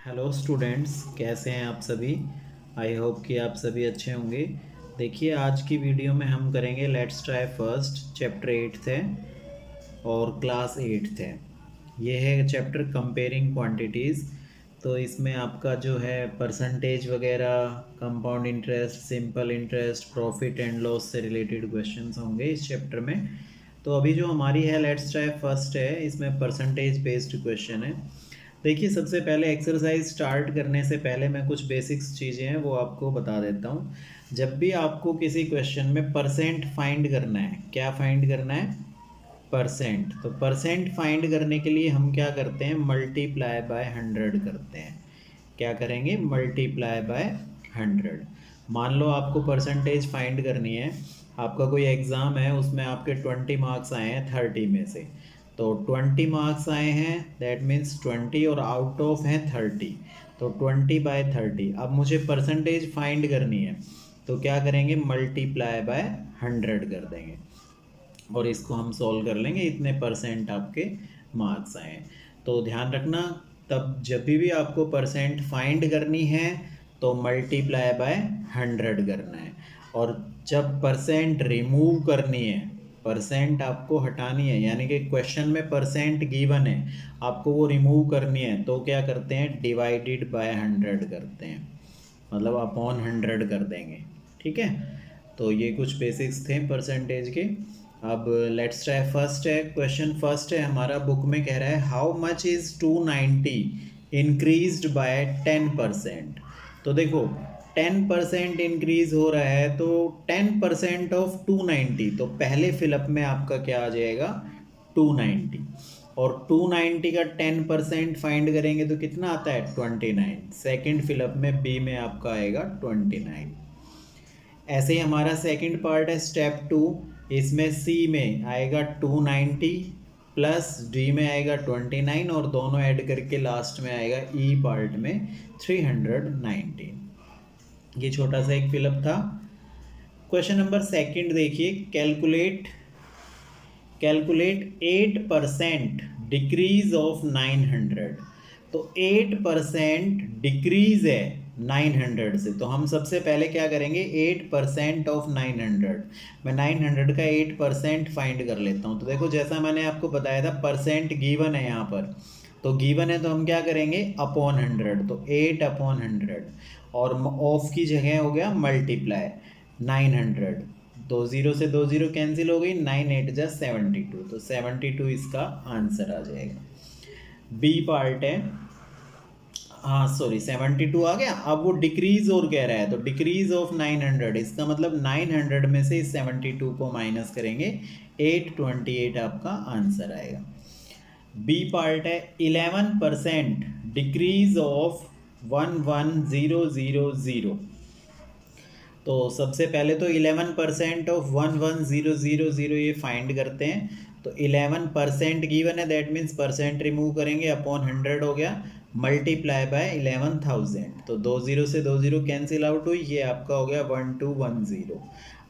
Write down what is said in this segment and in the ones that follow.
Hello students, कैसे हैं आप सभी। आई होप कि आप सभी अच्छे होंगे। देखिए, आज की वीडियो में हम करेंगे लेट्स ट्राई फर्स्ट। चैप्टर 8 है और क्लास 8 है। ये है चैप्टर कंपेयरिंग क्वांटिटीज़। तो इसमें आपका जो है परसेंटेज वगैरह, compound interest, simple interest, profit and loss से रिलेटेड क्वेश्चंस होंगे इस चैप्टर में। तो अभी जो हमारी है लेट्स ट्राई फर्स्ट है, इसमें परसेंटेज बेस्ड क्वेश्चन है। देखिए, सबसे पहले एक्सरसाइज स्टार्ट करने से पहले मैं कुछ बेसिक्स चीज़ें हैं वो आपको बता देता हूँ। जब भी आपको किसी क्वेश्चन में परसेंट फाइंड करना है, क्या फाइंड करना है? परसेंट। तो परसेंट फाइंड करने के लिए हम क्या करते हैं? मल्टीप्लाई बाय 100 करते हैं। क्या करेंगे? Multiply by 100। मान लो आपको परसेंटेज फाइंड करनी है, आपका कोई एग्ज़ाम है, उसमें आपके 20 मार्क्स आए हैं 30 में से। तो 20 मार्क्स आए हैं, दैट मीन्स 20 और आउट ऑफ हैं 30। तो 20/30। अब मुझे परसेंटेज फाइंड करनी है, तो क्या करेंगे? मल्टीप्लाई बाय 100 कर देंगे और इसको हम सॉल्व कर लेंगे। इतने परसेंट आपके मार्क्स आए हैं। तो ध्यान रखना, तब जब भी आपको परसेंट फाइंड करनी है तो मल्टीप्लाई बाय 100 करना है। और जब परसेंट रिमूव करनी है, परसेंट आपको हटानी है, यानी कि क्वेश्चन में परसेंट गिवन है, आपको वो रिमूव करनी है, तो क्या करते हैं? डिवाइडेड बाय 100 करते हैं, मतलब अपॉन 100 कर देंगे। ठीक है, तो ये कुछ बेसिक्स थे परसेंटेज के। अब लेट्स ट्राई फर्स्ट है। क्वेश्चन फर्स्ट है हमारा, बुक में कह रहा है how much is 290 increased by 10%। तो देखो, 10% इंक्रीज हो रहा है, तो 10% ऑफ 290, तो पहले फिलअप में आपका क्या आ जाएगा? 290। और 290 का 10% फाइंड करेंगे तो कितना आता है? 29। सेकेंड फिलअप में बी में आपका आएगा 29। ऐसे ही हमारा सेकंड पार्ट है स्टेप 2। इसमें सी में आएगा 290 प्लस डी में आएगा 29 और दोनों ऐड करके लास्ट में आएगा ई पार्ट में 319। ये छोटा सा एक फिलअप था। क्वेश्चन नंबर सेकंड देखिए, कैलकुलेट 8% डिक्रीज ऑफ 900। तो 8% डिक्रीज है 900 से, तो हम सबसे पहले क्या करेंगे? 8% ऑफ 900। मैं 900 का 8% फाइंड कर लेता हूँ। तो देखो, जैसा मैंने आपको बताया था, परसेंट गिवन है यहाँ पर, तो गिवन है तो हम क्या करेंगे? अपॉन 100। तो 8/100 और ऑफ की जगह हो गया मल्टीप्लाई 900। 20 से 20 कैंसिल हो गई, 9 8 जा 72, तो 72 इसका आंसर आ जाएगा। बी पार्ट है, हाँ सॉरी 72 आ गया। अब वो डिक्रीज और कह रहा है, तो डिक्रीज ऑफ 900, इसका मतलब 900 में से इस 72 को माइनस करेंगे, 828 आपका आंसर आएगा। बी पार्ट है 11% डिक्रीज ऑफ 11000। तो सबसे पहले तो 11% ऑफ 11000 ये फाइंड करते हैं। तो 11% गिवन है, दैट मीन्स परसेंट रिमूव करेंगे, अपॉन 100 हो गया, मल्टीप्लाई बाय 11,000। तो 20 से 20 कैंसिल आउट हुई, ये आपका हो गया 1210।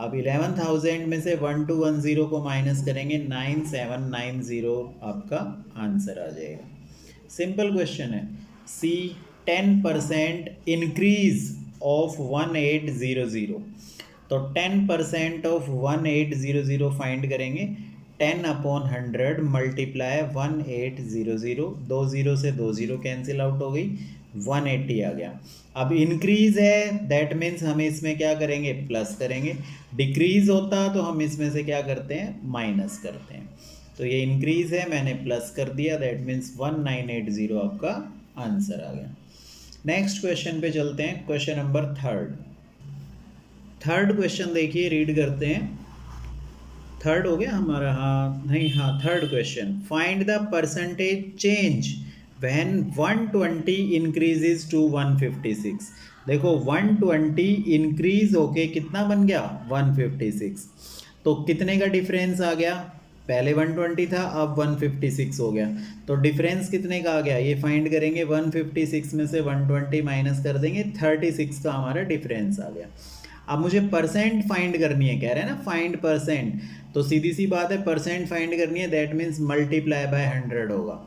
अब 11,000 में से 1210 को माइनस करेंगे, 9790 आपका आंसर आ जाएगा। सिंपल क्वेश्चन है। सी 10% इंक्रीज ऑफ 1800। तो 10% ऑफ 1800 फाइंड करेंगे। 10/100 मल्टीप्लाई 1800, 20 से 20 कैंसिल आउट हो गई, 180 आ गया। अब इंक्रीज है, दैट मीन्स हम इसमें क्या करेंगे? प्लस करेंगे। डिक्रीज होता तो हम इसमें से क्या करते हैं? माइनस करते हैं। तो ये इंक्रीज है, मैंने प्लस कर दिया, दैट मीन्स 1980 आपका आंसर आ गया। नेक्स्ट क्वेश्चन पे चलते हैं, क्वेश्चन नंबर थर्ड क्वेश्चन देखिए, रीड करते हैं। थर्ड हो गया हमारा, हाँ नहीं, हाँ third question, find the percentage change when 120 increases to 156। देखो, 120 इंक्रीज होके कितना बन गया? 156। तो कितने का डिफरेंस आ गया? पहले 120 था, अब 156 हो गया। तो डिफरेंस कितने का आ गया? ये फाइंड करेंगे, 156 में से 120 माइनस कर देंगे, 36 का हमारा डिफरेंस आ गया। अब मुझे परसेंट फाइंड करनी है, कह रहे हैं ना फाइंड परसेंट, तो सीधी सी बात है, परसेंट फाइंड करनी है, दैट मीन्स मल्टीप्लाई बाय 100 होगा।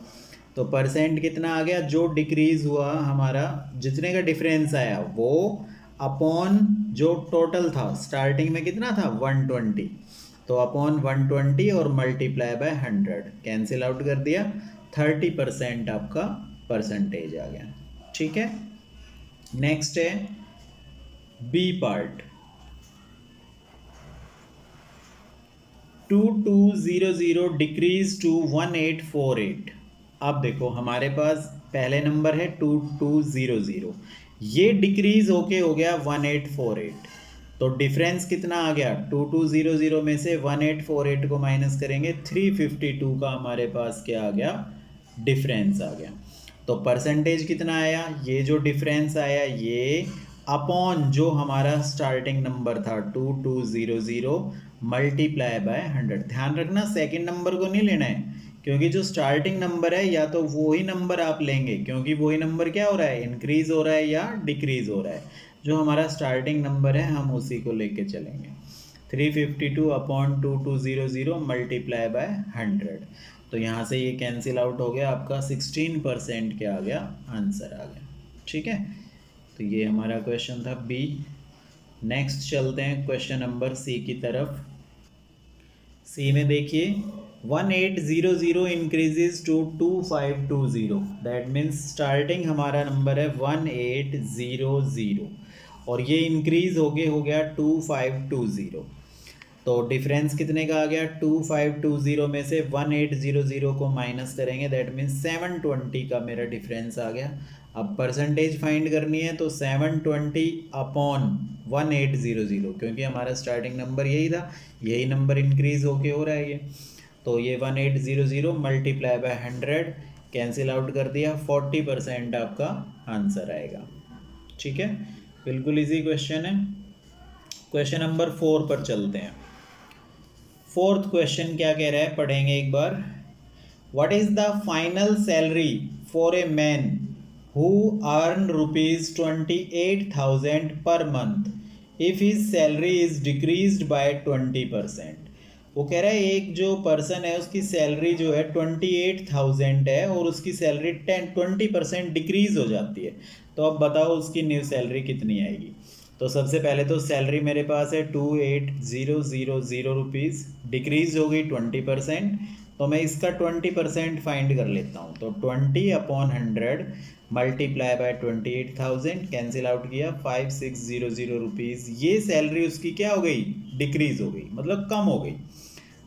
तो परसेंट कितना आ गया, जो डिक्रीज हुआ हमारा, जितने का डिफरेंस आया वो अपॉन जो टोटल था स्टार्टिंग में कितना था 120, तो अपॉन 120 और मल्टीप्लाई बाय 100, कैंसिल आउट कर दिया, 30% आपका परसेंटेज आ गया। ठीक है, नेक्स्ट है बी पार्ट, 2200 डिक्रीज टू 1848। अब देखो हमारे पास पहले नंबर है 2200, ये डिक्रीज होके हो गया 1848, तो डिफरेंस कितना आ गया, 2200 में से 1848 को माइनस करेंगे, 352 का हमारे पास क्या आ गया, डिफरेंस आ गया। तो परसेंटेज कितना आया, ये जो डिफरेंस आया ये अपॉन जो हमारा स्टार्टिंग नंबर था 2200 मल्टीप्लाई बाय 100। ध्यान रखना सेकंड नंबर को नहीं लेना है, क्योंकि जो स्टार्टिंग नंबर है या तो वही नंबर आप लेंगे, क्योंकि वही नंबर क्या हो रहा है, इंक्रीज हो रहा है या डिक्रीज हो रहा है, जो हमारा स्टार्टिंग नंबर है हम उसी को लेके चलेंगे। 352 अपॉन 2200 मल्टीप्लाई बाय 100, तो यहाँ से ये कैंसिल आउट हो गया, आपका 16% क्या आ गया, आंसर आ गया। ठीक है, तो ये हमारा क्वेश्चन था बी। नेक्स्ट चलते हैं क्वेश्चन नंबर सी की तरफ। सी में देखिए 1800 increases to 2520, that means starting हमारा नंबर है 1800 और ये इंक्रीज हो गया 2520, तो डिफरेंस कितने का आ गया, 2520 में से 1800 को माइनस करेंगे, दैट मीन्स 720 का मेरा डिफरेंस आ गया। अब परसेंटेज फाइंड करनी है तो 720 अपॉन 1800, क्योंकि हमारा स्टार्टिंग नंबर यही था, यही नंबर इंक्रीज होके हो रहा है ये, तो ये 1800 मल्टीप्लाई बाय 100, कैंसिल आउट कर दिया, 40% आपका आंसर आएगा। ठीक है, बिल्कुल इजी क्वेश्चन है। क्वेश्चन नंबर 4 पर चलते हैं। फोर्थ क्वेश्चन क्या कह रहा है, पढ़ेंगे एक बार। What is the final salary for a man who earn ₹28,000 per month if his salary is decreased by 20%। वो कह रहा है एक जो पर्सन है उसकी सैलरी जो है 28,000 है और उसकी सैलरी 20% डिक्रीज हो जाती है, तो अब बताओ उसकी न्यू सैलरी कितनी आएगी। तो सबसे पहले तो सैलरी मेरे पास है 28,000 रुपीज़, डिक्रीज हो गई 20%, तो मैं इसका 20% फाइंड कर लेता हूँ, तो 20 upon 100 multiply by 28,000, cancel out किया, 5600 रुपीज़, ये सैलरी उसकी क्या हो गई, डिक्रीज हो गई, मतलब कम हो गई।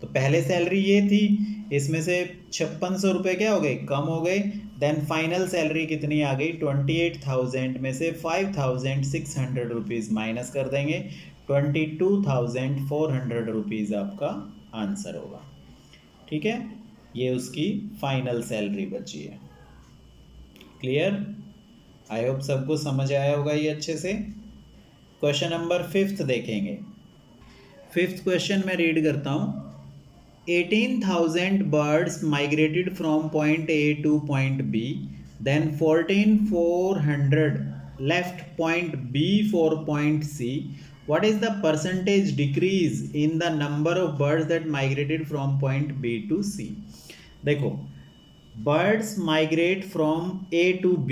तो पहले सैलरी ये थी, इसमें से 5600 रुपये क्या हो गए, कम हो गए। देन फाइनल सैलरी कितनी आ गई, 28,000 में से 5,600 रुपीज़ माइनस कर देंगे, 22,400 रुपीज़ आपका आंसर होगा। ठीक है, ये उसकी फाइनल सैलरी बची है। क्लियर, आई होप सबको समझ आया होगा ये अच्छे से। क्वेश्चन नंबर 5 देखेंगे। 5th क्वेश्चन मैं रीड करता हूँ। 18,000 birds migrated from point A to point B. Then 14,400 left point B for point C. What is the percentage decrease in the number of birds that migrated from point B to C? देखो, birds migrate from A to B.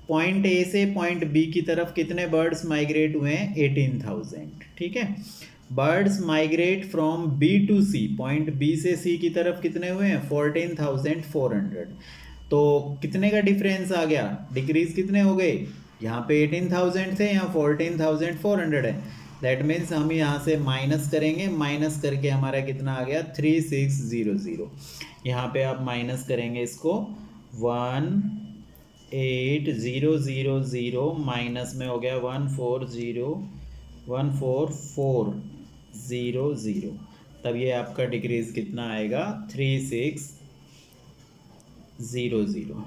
Point A से point B की तरफ कितने birds migrate हुए हैं, 18,000। ठीक है, birds migrate from B to C, point B से सी की तरफ कितने हुए हैं, 14,400। तो कितने का डिफरेंस आ गया, डिक्रीज कितने हो गए, यहाँ पे 18,000 थे, यहाँ 14,400 है, दैट मीन्स हम यहाँ से माइनस करेंगे, माइनस करके हमारा कितना आ गया, 3600। यहाँ पे आप माइनस करेंगे इसको, 18,000 माइनस में हो गया 144,000, तब ये आपका डिक्रीज कितना आएगा, 3600।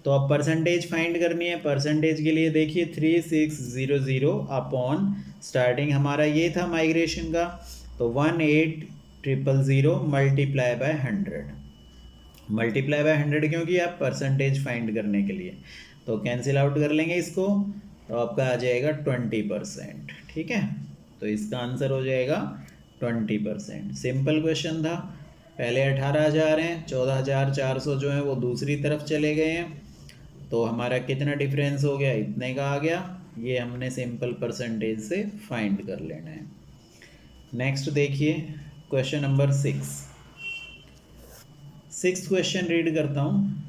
तो अब परसेंटेज फाइंड करनी है, परसेंटेज के लिए देखिए 3600 अपॉन स्टार्टिंग हमारा ये था माइग्रेशन का, तो 18,000 मल्टीप्लाई बाय 100, मल्टीप्लाई बाय 100 क्योंकि आप परसेंटेज फाइंड करने के लिए, तो कैंसिल आउट कर लेंगे इसको, तो आपका आ जाएगा 20%। ठीक है, तो इसका आंसर हो जाएगा 20%। सिंपल क्वेश्चन था, पहले 18,000 हैं, 14,400 जो है वो दूसरी तरफ चले गए हैं, तो हमारा कितना डिफरेंस हो गया, इतने का आ गया। ये हमने सिंपल परसेंटेज से फाइंड कर लेना है। नेक्स्ट देखिए क्वेश्चन नंबर 6 क्वेश्चन रीड करता हूँ।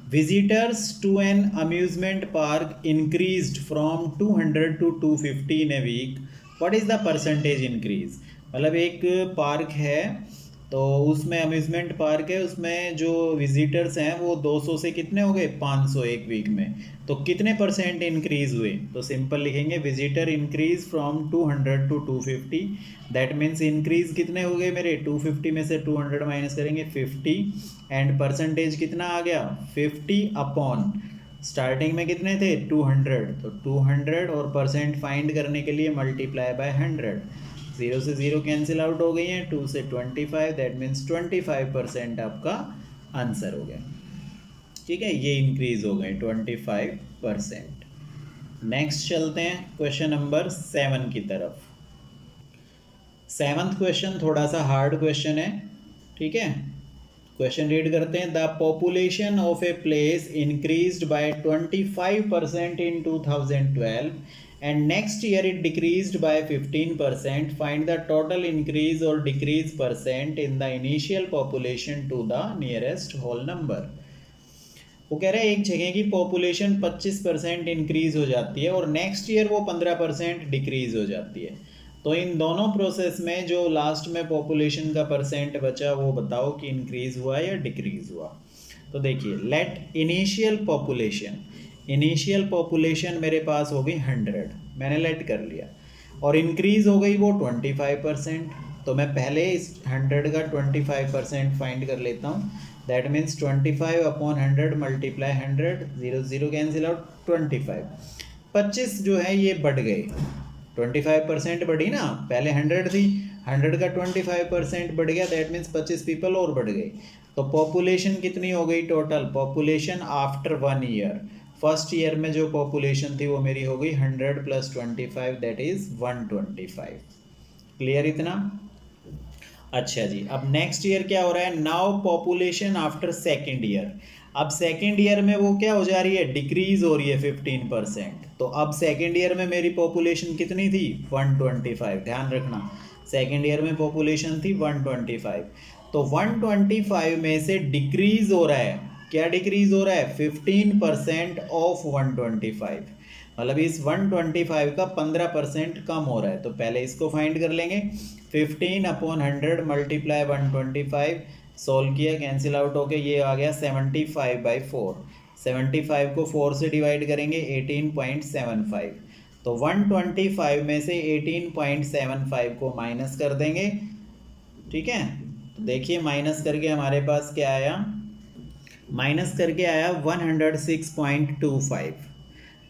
Visitors to an amusement park increased from 200 to 250 in a week. What is the percentage increase? मतलब एक पार्क है, तो उसमें अम्यूज़मेंट पार्क है, उसमें जो विजिटर्स हैं वो 200 से कितने हो गए, 500 एक वीक में, तो कितने परसेंट इंक्रीज़ हुए। तो सिंपल लिखेंगे visitor increase from 200 to 250, that means increase कितने हो गए मेरे, 250 में से 200 माइनस करेंगे 50, एंड परसेंटेज कितना आ गया 50 अपॉन स्टार्टिंग में कितने थे 200, तो 200 और परसेंट फाइंड करने के लिए मल्टीप्लाई बाय 100, 0 से 0 कैंसिल आउट हो गई हैं, 2 से 25, दैट मीन्स 25% आपका आंसर हो गया। ठीक है, ये इंक्रीज हो गए 25%। नेक्स्ट चलते हैं क्वेश्चन नंबर 7 की तरफ। 7th क्वेश्चन थोड़ा सा हार्ड क्वेश्चन है, ठीक है। क्वेश्चन रीड करते हैं। The population of a place increased by 25% in 2012 and next year it decreased by 15%. Find the total increase or decrease percent in the initial population to the nearest whole number. वो कह रहा है एक जगह की population 25% increase हो जाती है और नेक्स्ट ईयर वो 15% डिक्रीज हो जाती है, तो इन दोनों प्रोसेस में जो लास्ट में पॉपुलेशन का परसेंट बचा वो बताओ कि इंक्रीज हुआ या डिक्रीज हुआ। तो देखिए लेट इनिशियल पॉपुलेशन मेरे पास हो गई 100, मैंने लेट कर लिया, और इंक्रीज हो गई वो 25%, तो मैं पहले इस 100 का 25% फाइंड कर लेता हूँ, that means 25 upon 100 multiply 100, 0 0 cancel out, 25 जो है ये बढ़ गए, 25% बढ़ी ना, पहले 100 थी, 100 का 25% बढ़ गया, दैट मीन्स 25 पीपल और बढ़ गई। तो पॉपुलेशन कितनी हो गई total, population after 1 year, first year में जो पॉपुलेशन थी वो मेरी हो गई 100 + 25, दैट इज 125। क्लियर इतना? अच्छा जी, अब नेक्स्ट ईयर क्या हो रहा है, now population after second year. अब सेकेंड ईयर में वो क्या हो जा रही है, डिक्रीज हो रही है 15%। तो अब सेकेंड ईयर में मेरी पॉपुलेशन कितनी थी 125, ध्यान रखना सेकेंड ईयर में पॉपुलेशन थी 125, तो 125 में से डिक्रीज हो रहा है, क्या डिक्रीज हो रहा है 15% ऑफ 125, मतलब इस 125 का 15% कम हो रहा है। तो पहले इसको फाइंड कर लेंगे, 15 अपॉन 100 मल्टीप्लाई 125, सोल्व किया, कैंसिल आउट होके ये आ गया 75/4, 75 को 4 से डिवाइड करेंगे 18.75, तो 125 में से 18.75 को माइनस कर देंगे, ठीक है। तो देखिए माइनस करके हमारे पास क्या आया, माइनस करके आया 106.25।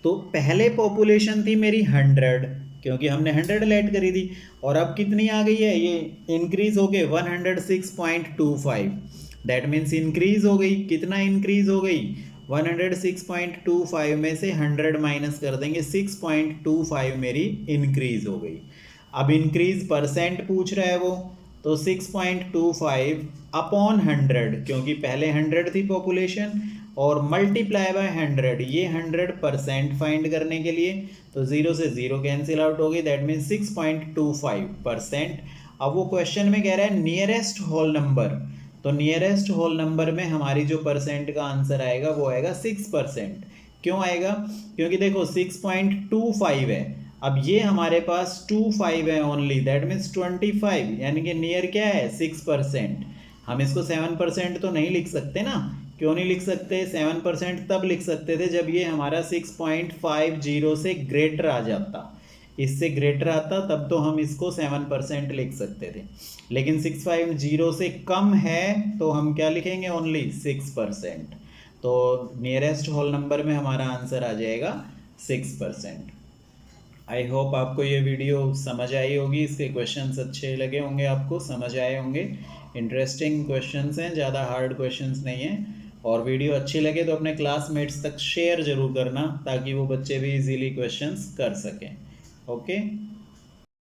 तो पहले पॉपुलेशन थी मेरी 100, क्योंकि हमने 100 लेट करी थी, और अब कितनी आ गई है, ये इंक्रीज हो गए 106.25, दैट मीन्स इंक्रीज हो गई, कितना इंक्रीज हो गई 106.25 में से 100 माइनस कर देंगे, 6.25 मेरी इंक्रीज हो गई। अब इंक्रीज परसेंट पूछ रहा है वो, तो 6.25 अपॉन 100, क्योंकि पहले 100 थी पॉपुलेशन, और मल्टीप्लाई बाय 100, ये 100% फाइंड करने के लिए, तो 0 से 0 कैंसिल आउट हो गई, दैट मीन्स 6.25%। अब वो क्वेश्चन में कह रहा है नियरेस्ट होल नंबर, तो नियरेस्ट होल नंबर में हमारी जो परसेंट का आंसर आएगा वो आएगा 6%। क्यों आएगा, क्योंकि देखो 6.25 है, अब ये हमारे पास 25 है ओनली, दैट मीन्स 25, यानी कि नियर क्या है 6%। हम इसको 7% तो नहीं लिख सकते ना, क्यों नहीं लिख सकते, 7% तब लिख सकते थे जब ये हमारा 6.50 से ग्रेटर आ जाता, इससे ग्रेटर आता तब तो हम इसको 7% लिख सकते थे, लेकिन 650 से कम है तो हम क्या लिखेंगे, ओनली 6%। तो नियरेस्ट होल नंबर में हमारा आंसर आ जाएगा 6%। आई होप आपको ये वीडियो समझ आई होगी, इसके क्वेश्चंस अच्छे लगे होंगे, आपको समझ आए होंगे, इंटरेस्टिंग क्वेश्चंस हैं, ज़्यादा हार्ड क्वेश्चंस नहीं हैं। और वीडियो अच्छी लगे तो अपने क्लासमेट्स तक शेयर ज़रूर करना, ताकि वो बच्चे भी इजीली क्वेश्चंस कर सकें। ओके।